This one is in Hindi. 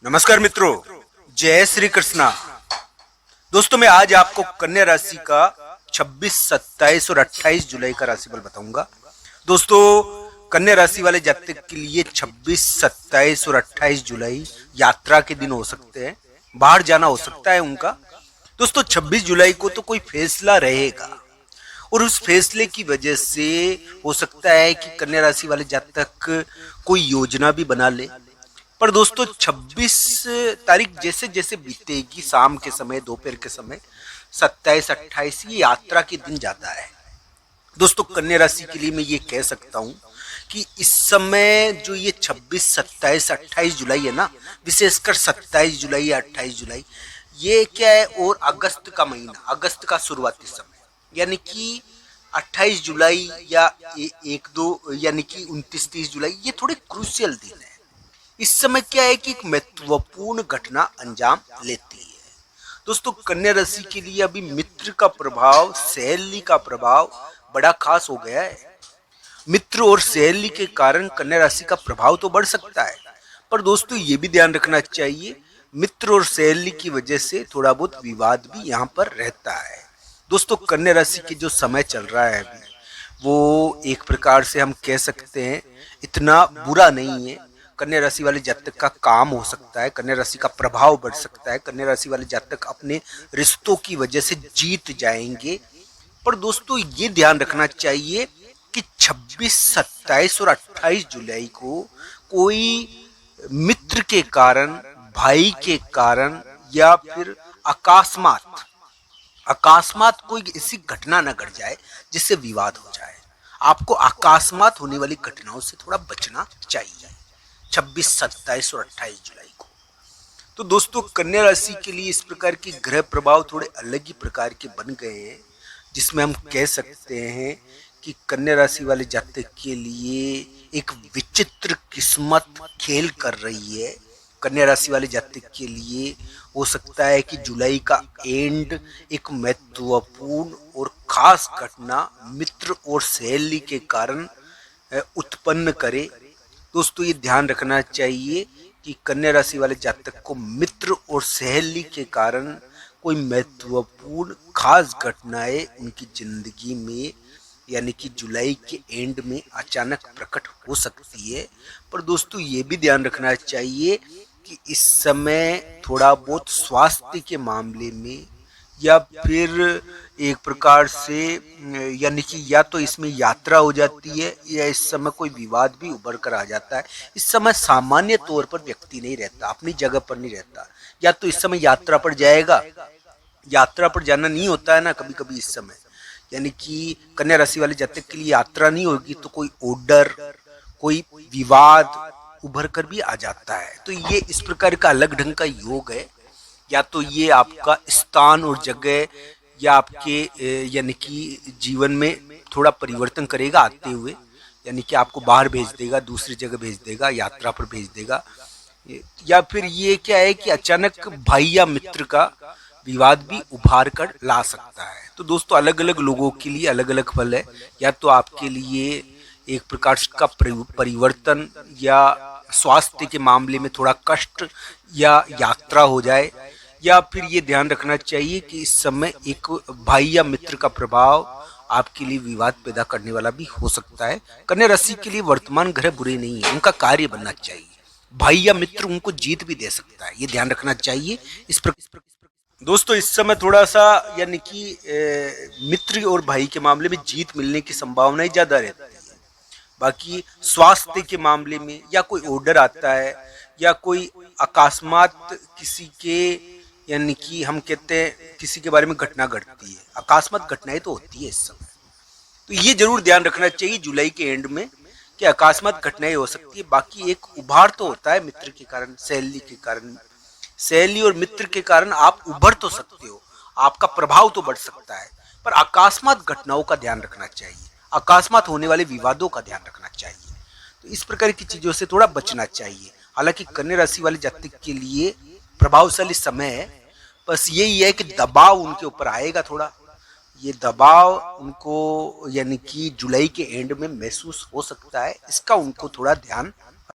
नमस्कार मित्रों, जय श्री कृष्णा। दोस्तों मैं आज आपको कन्या राशि का 26, 27 और 28 जुलाई का राशिफल बताऊंगा। दोस्तों कन्या राशि वाले जातक के लिए 26, 27 और 28 जुलाई यात्रा के दिन हो सकते हैं, बाहर जाना हो सकता है उनका। दोस्तों 26 जुलाई को तो कोई फैसला रहेगा और उस फैसले की वजह से हो सकता है कि कन्या राशि वाले जातक कोई योजना भी बना ले। पर दोस्तों 26 तारीख जैसे जैसे बीतेगी, शाम के समय, दोपहर के समय, 27, 28 ये यात्रा के दिन जाता है। दोस्तों कन्या राशि के लिए मैं ये कह सकता हूँ कि इस समय जो ये 26, 27, 28 जुलाई है ना, विशेषकर 27 जुलाई या 28 जुलाई, ये क्या है, और अगस्त का महीना, अगस्त का शुरुआती समय, यानी कि 28 जुलाई या 1-2 यानी कि 29-30 जुलाई, ये थोड़े क्रूशियल दिन है। इस समय क्या है कि एक महत्वपूर्ण घटना अंजाम लेती है। दोस्तों कन्या राशि के लिए अभी मित्र का प्रभाव, सहेली का प्रभाव बड़ा खास हो गया है। मित्र और सहेली के कारण कन्या राशि का प्रभाव तो बढ़ सकता है, पर दोस्तों ये भी ध्यान रखना चाहिए, मित्र और सहेली की वजह से थोड़ा बहुत विवाद भी यहाँ पर रहता है। दोस्तों कन्या राशि की जो समय चल रहा है अभी, वो एक प्रकार से हम कह सकते हैं इतना बुरा नहीं है। कन्या राशि वाले जातक का काम हो सकता है, कन्या राशि का प्रभाव बढ़ सकता है, कन्या राशि वाले जातक अपने रिश्तों की वजह से जीत जाएंगे। पर दोस्तों ये ध्यान रखना चाहिए कि 26, 27 और 28 जुलाई को कोई मित्र के कारण, भाई के कारण या फिर अकस्मात अकस्मात कोई ऐसी घटना न घट जाए जिससे विवाद हो जाए। आपको अकस्मात होने वाली घटनाओं से थोड़ा बचना चाहिए 26, 27 और 28 जुलाई को। तो दोस्तों कन्या राशि के लिए इस प्रकार के ग्रह प्रभाव थोड़े अलग ही प्रकार के बन गए हैं, जिसमें हम कह सकते हैं कि कन्या राशि वाले जातक के लिए एक विचित्र किस्मत खेल कर रही है। कन्या राशि वाले जातक के लिए हो सकता है कि जुलाई का एंड एक महत्वपूर्ण और खास घटना मित्र और सहेली के कारण उत्पन्न करे। दोस्तों ये ध्यान रखना चाहिए कि कन्या राशि वाले जातक को मित्र और सहेली के कारण कोई महत्वपूर्ण खास घटनाएं उनकी जिंदगी में, यानी कि जुलाई के एंड में अचानक प्रकट हो सकती है। पर दोस्तों ये भी ध्यान रखना चाहिए कि इस समय थोड़ा बहुत स्वास्थ्य के मामले में या फिर एक प्रकार से, यानी कि या तो इसमें यात्रा हो जाती है या इस समय कोई विवाद भी उभर कर आ जाता है। इस समय सामान्य तौर पर व्यक्ति नहीं रहता, अपनी जगह पर नहीं रहता, या तो इस समय यात्रा पर जाएगा, यात्रा पर जाना नहीं होता है ना कभी कभी इस समय, यानी कि कन्या राशि वाले जातक के लिए यात्रा नहीं होगी तो कोई ऑर्डर, कोई विवाद उभर कर भी आ जाता है। तो ये इस प्रकार का अलग ढंग का योग है, या तो ये आपका स्थान और जगह या आपके यानी कि जीवन में थोड़ा परिवर्तन करेगा आते हुए, यानी कि आपको बाहर भेज देगा, दूसरी जगह भेज देगा, यात्रा पर भेज देगा, या फिर ये क्या है कि अचानक भाई या मित्र का विवाद भी उभार कर ला सकता है। तो दोस्तों अलग अलग लोगों के लिए अलग अलग फल है, या तो आपके लिए एक प्रकार का परिवर्तन या स्वास्थ्य के मामले में थोड़ा कष्ट या यात्रा हो जाए, या फिर ये ध्यान रखना चाहिए कि इस समय एक भाई या मित्र का प्रभाव आपके लिए विवाद पैदा करने वाला भी हो सकता है। कन्या राशि के लिए वर्तमान ग्रह बुरे नहीं है, उनका कार्य बनना चाहिए, भाई या मित्र उनको जीत भी दे सकता है, ये ध्यान रखना चाहिए। इस प्रकार दोस्तों इस समय थोड़ा सा, यानी कि मित्र और भाई के मामले में जीत मिलने की संभावनाएं ज्यादा रहती है। बाकी स्वास्थ्य के मामले में या कोई ऑर्डर आता है या कोई अकस्मात किसी के, यानी कि हम कहते हैं किसी के बारे में घटना घटती है, अकस्मात घटनाएं तो होती है इस समय। तो ये जरूर ध्यान रखना चाहिए जुलाई के एंड में कि अकस्मात घटनाएं हो सकती है। बाकी एक उभार तो होता है मित्र के कारण, सहेली के कारण, सहेली और मित्र के कारण आप उभर तो सकते हो, आपका प्रभाव तो बढ़ सकता है, पर अकस्मात घटनाओं का ध्यान रखना चाहिए, अकस्मात होने वाले विवादों का ध्यान रखना चाहिए। तो इस प्रकार की चीजों से थोड़ा बचना चाहिए। हालांकि कन्या राशि वाले जातक के लिए प्रभावशाली समय है, बस यही है कि दबाव उनके ऊपर आएगा थोड़ा, ये दबाव उनको यानी कि जुलाई के एंड में महसूस हो सकता है, इसका उनको थोड़ा ध्यान